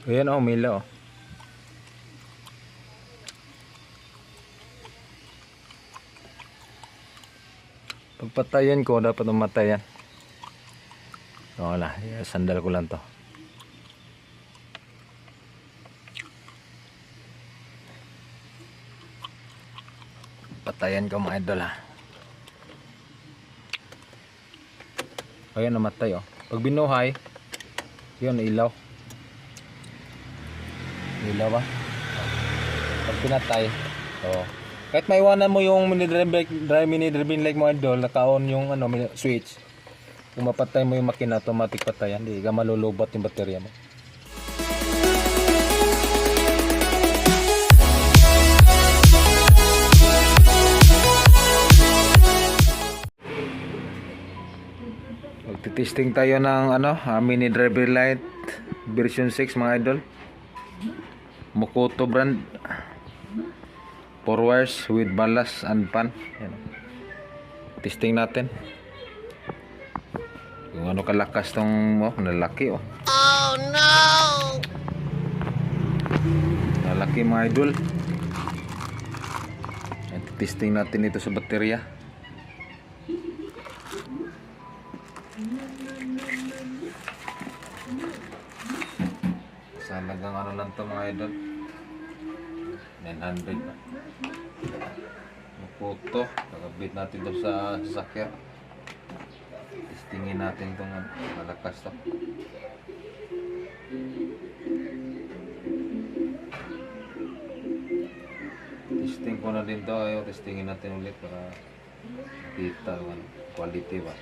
Ayan oh, umilaw oh. Pagpatayin ko, dapat umatayan. So, wala. Sandal ko lang to. Patayan ko mga idol ha. Ayan, namatay oh. Pag binuhay, yun, ilaw. Ilaw ba? Pag pinatay, oh. Kahit maiwanan mo yung mini driving light mo idol, naka-on yung ano, switch. Kung mapatay mo yung makina, automatic patayan. Hindi ka malulubat yung baterya mo. Magti-testing tayo ng ano, mini driving light version 6 mga idol. Mokoto brand. 4 wires with ballast and pan. Yan. Testing natin. Kung ano kalakas tong nalaki oh. Oh no! Nalaki mga idol. Yan, testing natin ito sa baterya. Sa hanggang ano lang to mga idol. 900 na. Mokoto, nakabit natin ito sa sasakyan. Testingin natin itong malakas to. Testing ko na din to. Ayaw, testingin natin ulit para makita yung quality ba.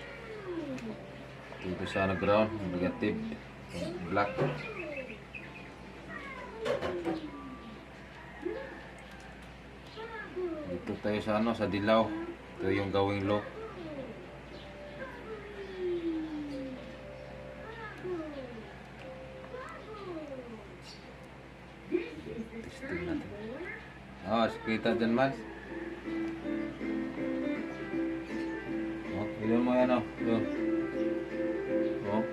Dito sa ground, negative, black. Dito tayo sa ano, sa dilaw. Ito yung gawing low. Testing natin. Oh, kita dyan mas. Oh, ilan mo yan oh. Oh.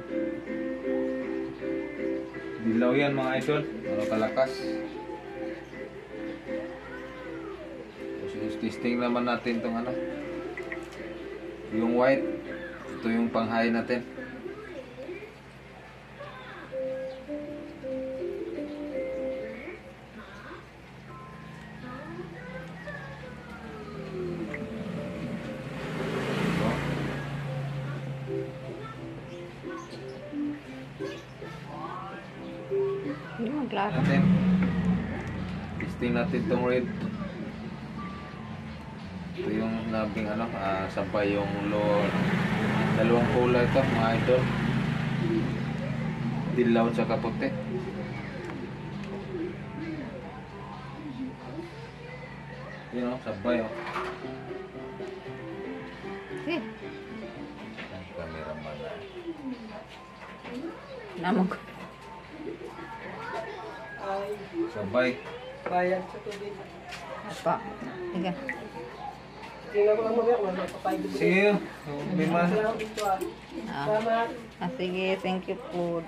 Dilaw yan mga idol. Ano kalakas. Testing naman natin itong ano, yung white. Ito yung pang high natin. Testing natin itong red. Ito yung nabing ano, sabay yung dalawang kulay ito mga idol. Dilaw at puti. Yun o, sabay o. Ang cameraman na. Naman ko. Sabay. Bayad sa tubig. Apa? Sige. Tingnan ko lang mamaya kung magpapayad. Sige. Bima. Salamat. Sige, thank you po.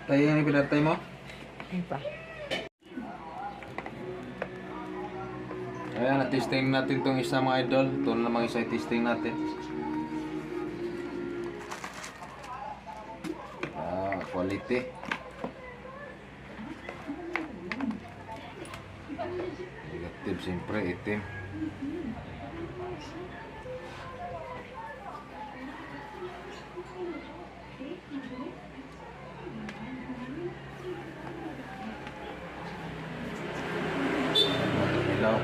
Tayo yung pinatay mo? Ano pa? Ayan, na-testing natin itong isa mga idol. Ito na namang isa i-testing natin. Quality. Negative siyempre, itim. Ilaw.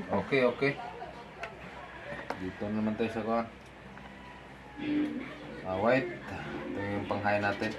Okay, okay. Dito naman tayo sa kuha. White. Ito yung panghain natin.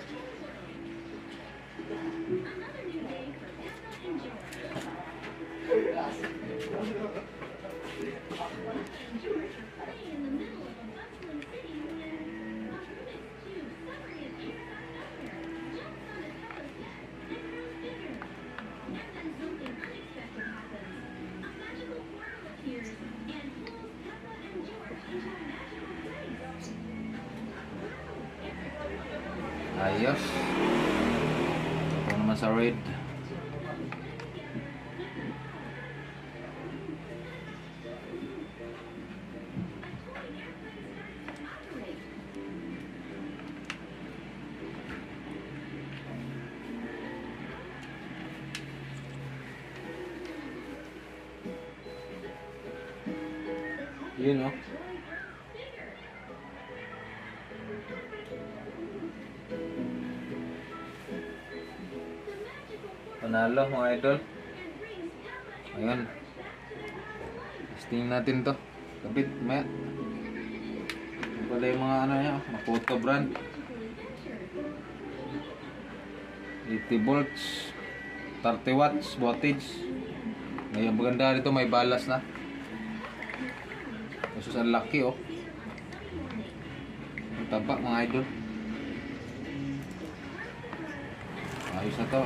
Ayos. Ito naman sa red. Yun oh. Panalo mga idol. Ayun. Testing natin to. Kapit, maya. Yung pala yung mga ano niya, Makoto brand. 80 volts, 30 watts wattage. Ngayon maganda dito, may balas na. Kasi ang laki oh. Ang taba mga idol. Ayos na to.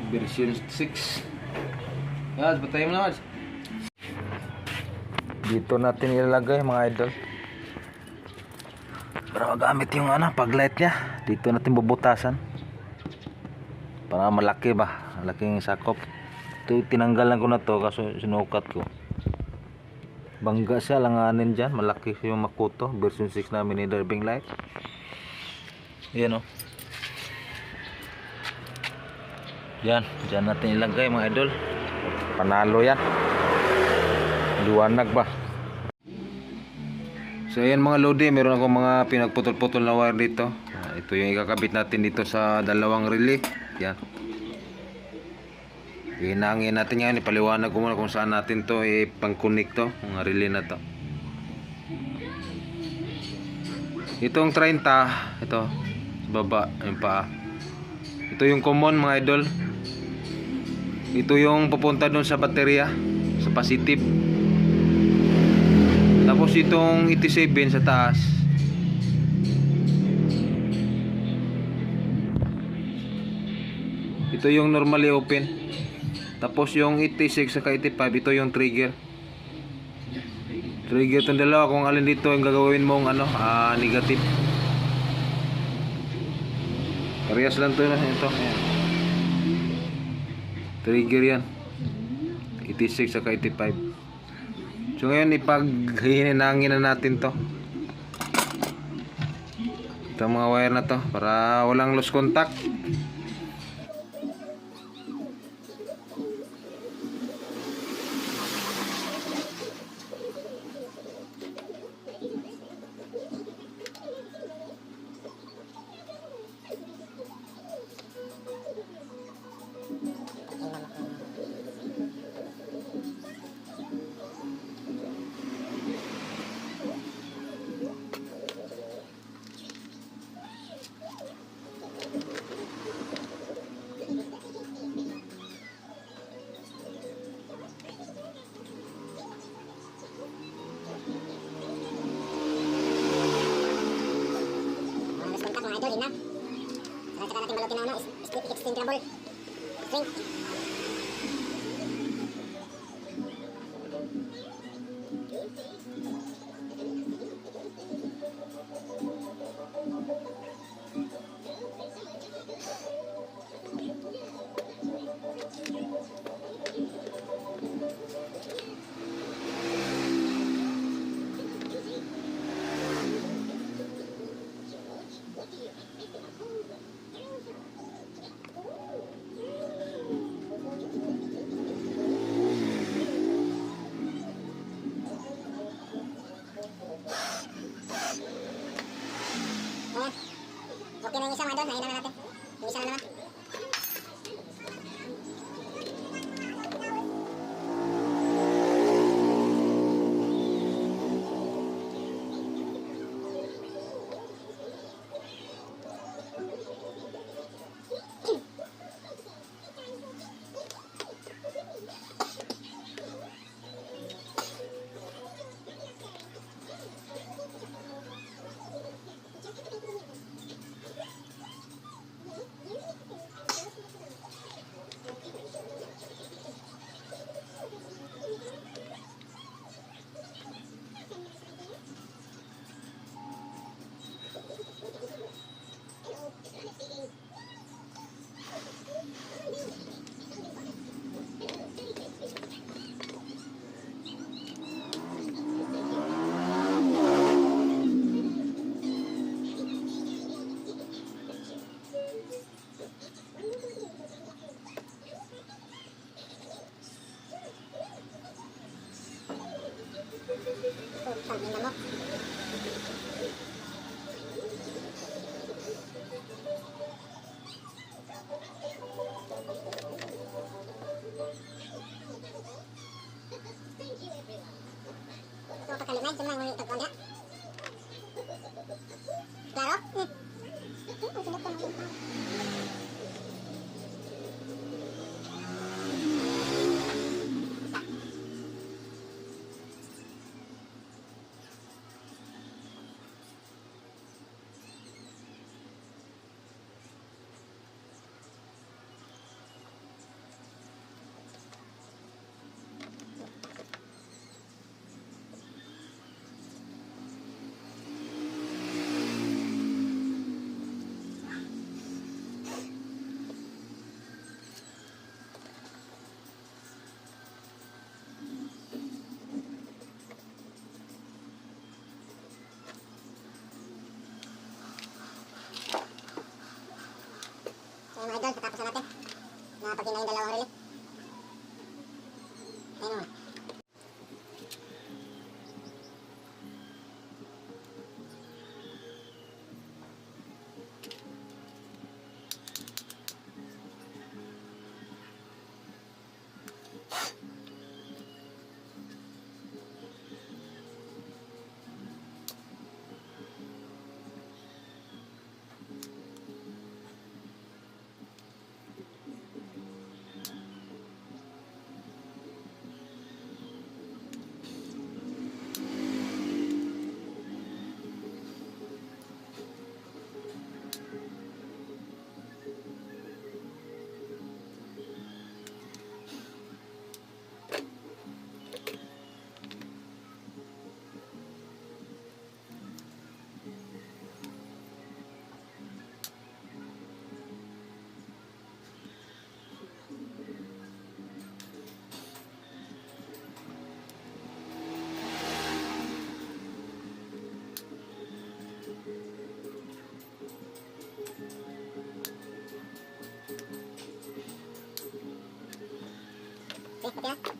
Version 6. Guys, batay mo naman. Dito natin ilalagay mga idol. Para magamit yung ano, paglight niya. Dito natin bubutasan. Para malaki ba? Malaking sakop. Ito tinanggalan ko na to kasi sinukat ko. Bangga siya, langanin dyan. Malaki yung Makoto. Version 6 na mini driving light. Yan o. Yan. Diyan natin ilagay mga idol. Panalo yan. Liwanag ba? So yan mga lodi. Meron ako mga pinagputol-putol na wire dito. Ito yung ikakabit natin dito sa dalawang relay. Yan. Hinangin natin yan. Ipaliwanag ko muna kung saan natin to ipang-connect to. Mga relay na to. Itong 30. Ito. Baba. Yung paa. Ito yung common mga idol. Ito yung pupunta doon sa baterya. Sa positive. Tapos itong 87 sa taas. Ito yung normally open. Tapos yung 86 sa 85, ito yung trigger. Trigger itong dalawa kung alin dito yung gagawin mong ano, negative. Parehas lang ito. Ayan. Trigger yan. 86 sa 85. So ngayon ipaghihinangin na natin to. Ito mga wire na to para walang loose contact. Extendable string. Okay na yung isa mga doon, nahin naman natin. Yung isa na naman. kami may sumang ngunit tagkonda. Klaro? Ang sunod ko nung so mga idol, tatapos na natin. Napagin na yung dalawang relay. Ayun naman. Okay, okay.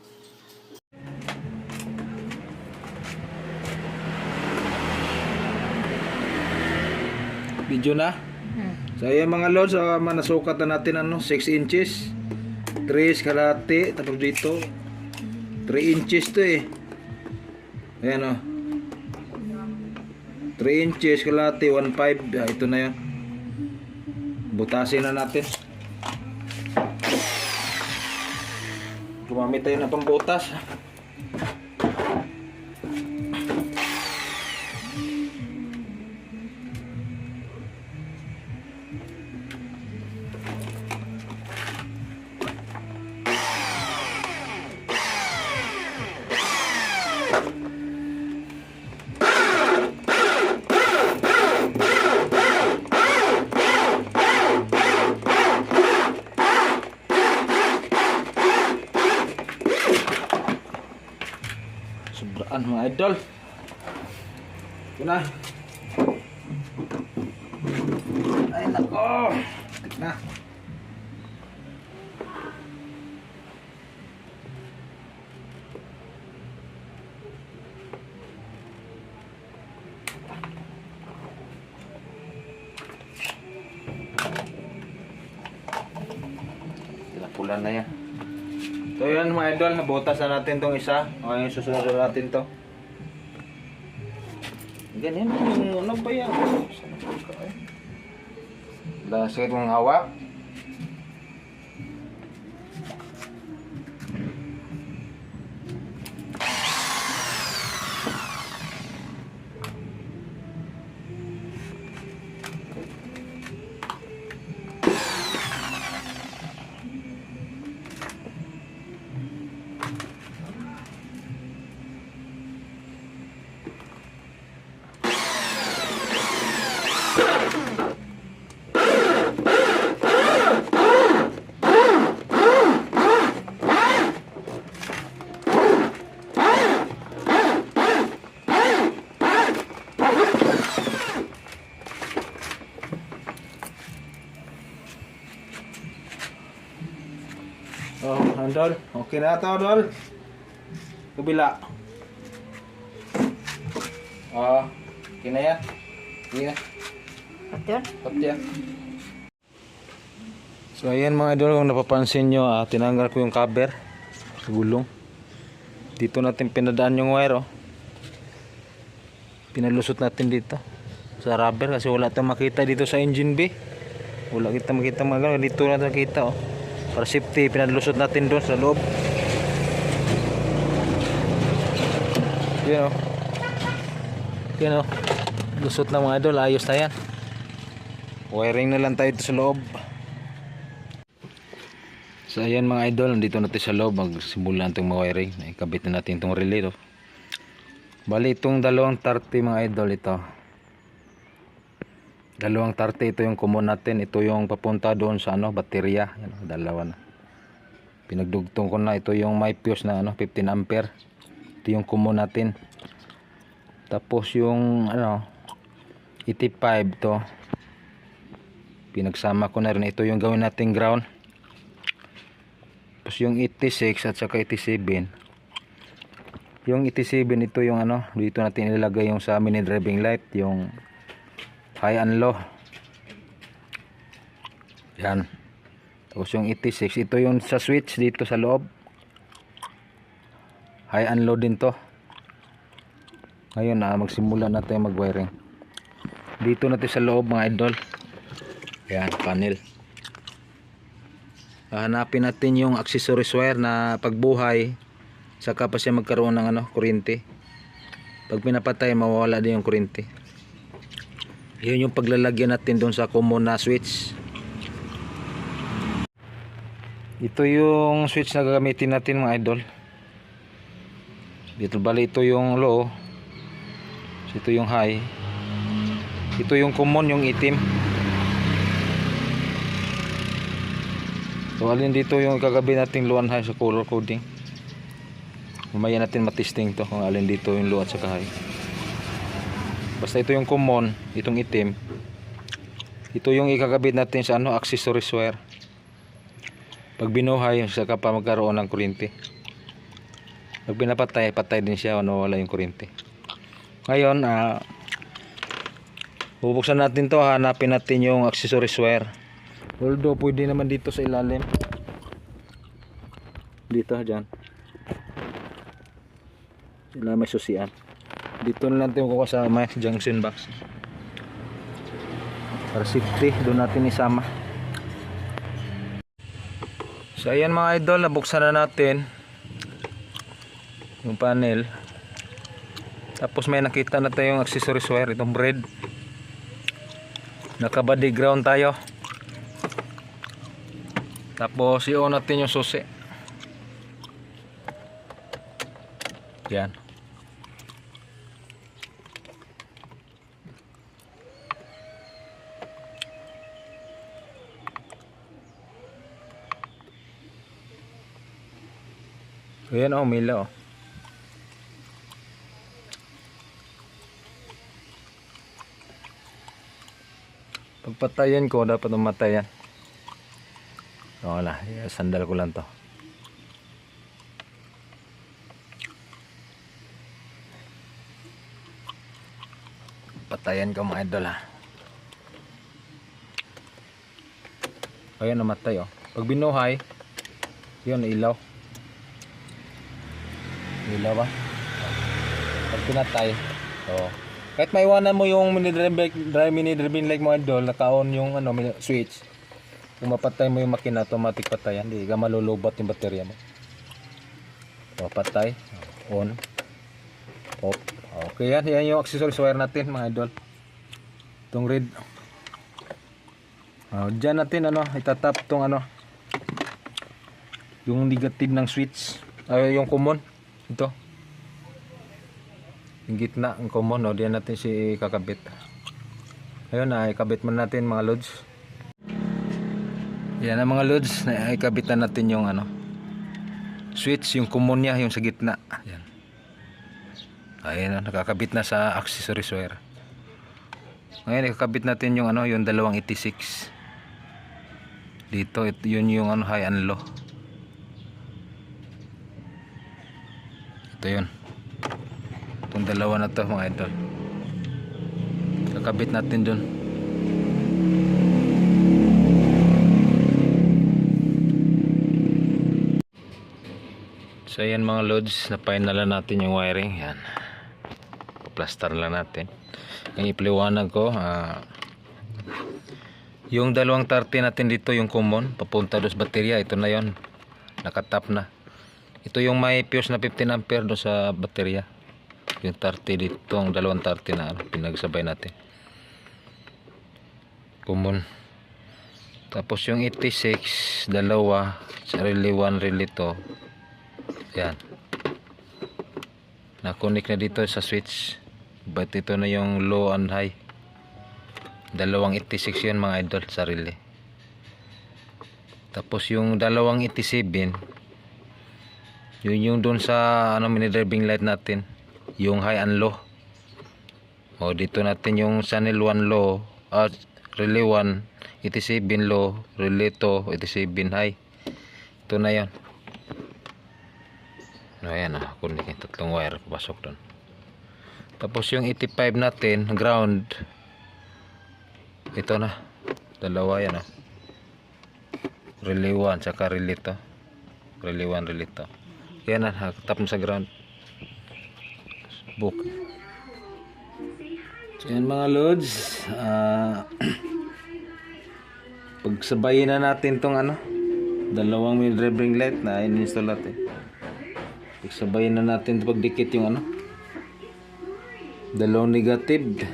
Video na. So ayan mga lods, manasukat na natin ano, 6 inches. 3 kalahati, tapos dito 3 inches to eh. Ayan o. 3 inches kalahati, 1.5. Ito na yun. Butasin na natin. Gumamit tayo ng pambutas. Sobraan mga idol. Ito na. Ay nako. Tik na. Pula na yan. So yun mga idol, nabutas na natin tong isa. Okay, susunod na natin to. Ganyan, ano ba yan? Wala sakit mong hawak. Oh, Andol. Okay na ito, Dol. Kabila. Oh, okay na yan. Sige na. Betul? Pati yan. So, ayan mga idol, kung napapansin nyo, tinanggal ko yung cover sa gulong. Dito natin pinadaan yung wire, oh. Pinalusot natin dito sa rubber kasi wala tayong makita dito sa engine bay. Wala kita makita mga ganun. Dito na nakita oh. Para safety, pinalusot natin doon sa loob. Yan oh. Yan oh. Lusot na mga idol. Ayos na yan. Wiring na lang tayo dito sa loob. So ayan mga idol. Nandito natin sa loob. Magsimulan itong mga wiring. Ikabit na natin itong relay oh. Bali itong 230 mga idol ito. 230 ito yung common natin. Ito yung papunta doon sa ano, baterya. Yan, dalawa na. Pinagdugtong ko na. Ito yung may fuse na ano, 15 ampere. Ito yung common natin. Tapos yung ano, 85 to. Pinagsama ko na rin. Ito yung gawin natin ground. Tapos yung 86 at saka 87. Yung 87 ito yung ano, dito natin ilalagay yung sa mini driving light, yung high and low. Yan. Tapos yung 86 ito yung sa switch dito sa loob. High and low din to. Ngayon magsimula na tayo mag-wiring. Dito natin sa loob mga idol. Yan, panel. Hanapin natin yung accessories wire na pagbuhay saka pa siya magkaroon ng ano, kuryente. Pag pinapatay mawawala din yung kuryente. Yun yung paglalagyan natin doon sa common na switch. Ito yung switch na gagamitin natin mga idol. Dito bali ito yung low. Ito yung high. Ito yung common, yung itim. So alin dito yung kagabi nating low and high sa color coding. Mamaya natin matesting to kung alin dito yung low at saka high. Basta ito yung common, itong itim. Ito yung ikakabit natin sa ano, accessories wire. Pag binuhay, saka pa magkaroon ng kuryente. Pag pinapatay, patay din siya, ano, wala yung kuryente. Ngayon, bubuksan natin to, hanapin natin yung accessories wire. Although pwede naman dito sa ilalim. Dito, dyan. Sila may susian. Dito na lang tayo kukuha sa may junction box. Para safety, doon natin isama. So ayan mga idol, nabuksan na natin yung panel. Tapos may nakita na tayong accessories wire, itong bread. Naka-body ground tayo. Tapos i-on natin yung susi. Yan. Ayan oh, mila oh. Pagpatayan ko, dapat umatayan. Wala, sandal ko lang to. Patayan ko mga idol ha. Ayan, namatay oh. Pag binuhay, yun, ilaw. Ilaw ba? Pag pinatay, oh. Kahit maiwanan mo yung mini driving light mo idol, naka-on yung ano, switch. Kung mapatay mo yung makina, automatic patayan. Hindi ka malulubat yung baterya mo. So, patay, on, off. Okay, yan yung accessories wire natin mga idol. Itong red. Diyan natin ano, itatap tong ano, yung negative ng switch. Yung common. Ito. Yung gitna, ang common, no? Diyan natin si kakabit. Ayun, ikabit mo natin mga loads. Yan ang mga loads, ikabitan natin yung ano, switch, yung common niya, yung sa gitna. Yan. Ayun, nakakabit na sa accessories wire. Ngayon, ikakabit natin yung ano, yung 286. Dito, yun yung ano, high and low. Ito yun. Itong dalawa na to mga idol. Kakabit natin dun. So ayan mga loads, na-final na natin yung wiring. Yan. plaster lang natin. Ang ipaliwanag ko, yung dalawang 30 natin dito, yung common papunta doon sa baterya, ito na yon, nakatap na. Ito yung may fuse na 15 ampere doon sa baterya, yung 30 dito, ang dalawang 30 na pinagsabay natin common. Tapos yung 86 dalawa, relay 1 relay 2, yan, na-connect na dito sa switch. But ito na yung low and high, dalawang 86 yun mga idol, sarili. Tapos yung dalawang 87, yun yung dun sa mini driving light natin, yung high and low. O dito natin yung channel 1 low, relay 1 87 low, relay 2 87 high. Ito na yun. Ayan, kunin yung tatlong wire pasok doon. Tapos yung 85 natin ground, ito na, dalawa yan, relay 1 saka relay 2, relay 1 relay 2. Yan na, tap sa ground book. So yan mga loads, pagsabayin na natin tong dalawang mini driving light na in-install natin. Pagsabayin na natin pagdikit yung dalawang negative,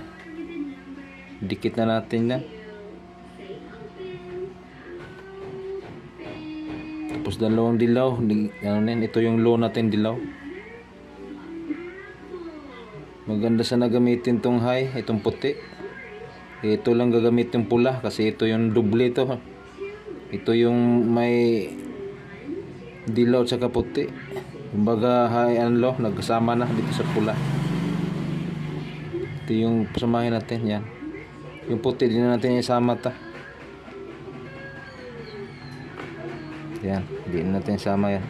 dikit na natin yan. Tapos dalawang dilaw, ito yung low natin, dilaw. Maganda sana gamitin tong high, itong puti. Ito lang gagamitin pula kasi ito yung doble ito. Ito yung may dilaw at saka puti. Kumbaga high and low nagkasama na dito sa pula. Ito yung pasamahin natin, yan. Yung puti din natin isama ta. Yan, di natin sama yan.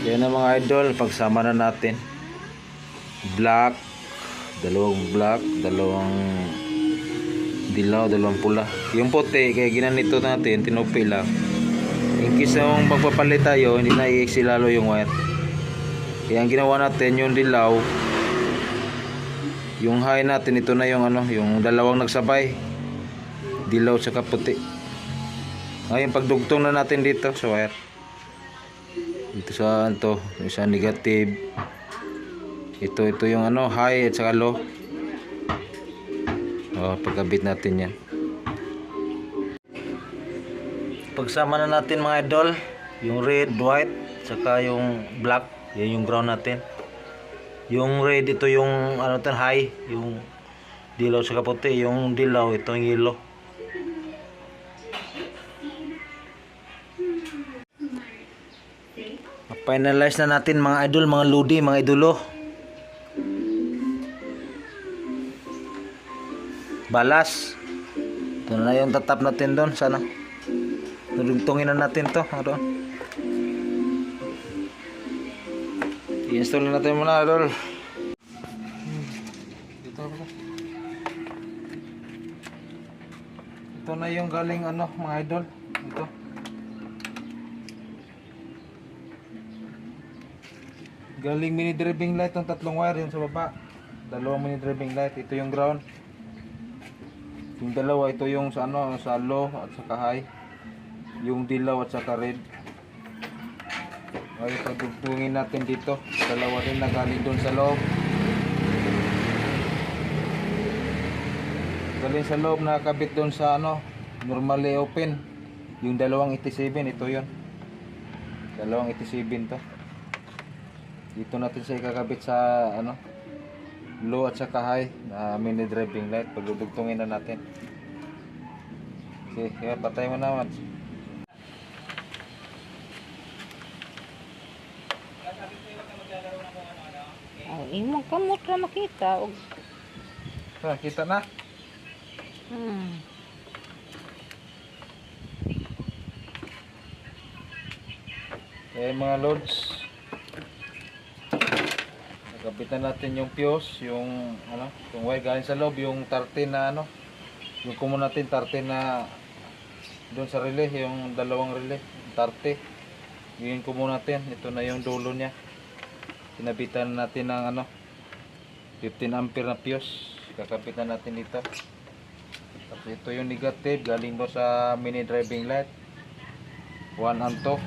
Yan na mga idol, pagsama na natin. Black, dalawang black, dalawang dilaw, dalawang pula. Yung puti, kaya ginanito natin, tinupi lang. In case na magpapalit tayo, hindi na i-exi lalo yung wire. Kaya ang ginawa natin, yung dilaw, yung high natin, ito na yung yung dalawang nagsabay. Dilaw saka puti. Ngayon, pagdugtong na natin dito sa wire. Ito sa isa negative. Ito yung high at saka low. Pagkabit natin yan. Pagsama na natin mga idol, yung red, white, saka yung black, yan yung ground natin. Yung red, ito yung high, yung dilaw saka puti, yung dilaw, ito yung yellow. Finalize na natin mga idol, mga lodi, mga idolo. Balas. Ito na yung tatap natin doon, sana. Nurugtungin na natin to, i-install na natin muna idol. Ito na yung galing mga idol. Ito. Galing mini driving light ng tatlong wire yun sa baba. Dalawang mini driving light. Ito yung ground. Yung dalawa, ito yung sa sa low at saka high. Yung dilaw at saka red. Ngayon pagdugtungin natin dito. Dalawa rin na galing doon sa loob. Galing sa loob, nakakabit doon sa normally open. Yung dalawang 87, ito yun. Dalawang 87 to. Dito natin siya ikakabit sa low at saka high na mini driving light. Pagdudugtungin na natin. Okay, kaya patay mo naman. Ay, imong kamot ra makita og Kita na. Okay mga loads. Kapitan natin yung fuse, yung ano, yung wire galing sa loob, yung 13 na ano, yung common natin 13 na doon sa relay, yung dalawang relay, 30. Yung common natin, ito na yung dulo niya. Kinabitan natin ng ano, 15 ampere na fuse. Kakapitan natin dito. Tapos ito yung negative, galing doon sa mini driving light. 1 and 2.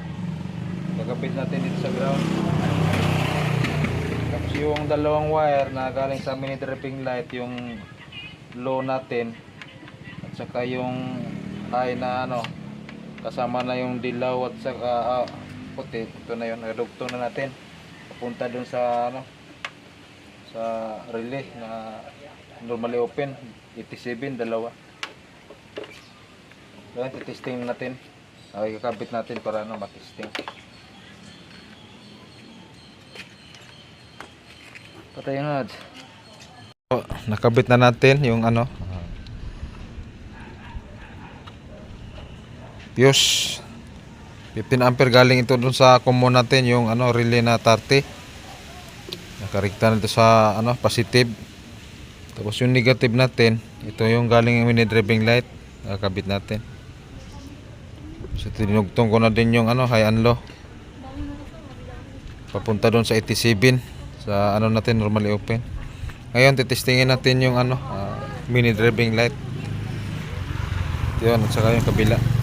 Kakapit natin dito sa ground. Tapos yung dalawang wire na galing sa mini driving light, yung low natin at saka yung high na ano, kasama na yung dilaw at saka puti, ito na yun, redukto na natin papunta dun sa ano, sa relay na normally open 87, dalawa. Kaya titesting natin. Okay, kakabit natin para ano, matesting. Patay na. Nakabit na natin yung ano, fuse. 15 ampere galing ito dun sa common natin, yung ano, relay na 30. Nakarikta na ito sa ano, positive. Tapos yung negative natin, ito yung galing yung mini driving light. Nakabit natin. So tinugtong ko na din yung ano, high and low. Papunta doon sa 87 sa ano natin, normally open. Ngayon titestingin natin yung ano, mini driving light. Yun, at saka yung kabila.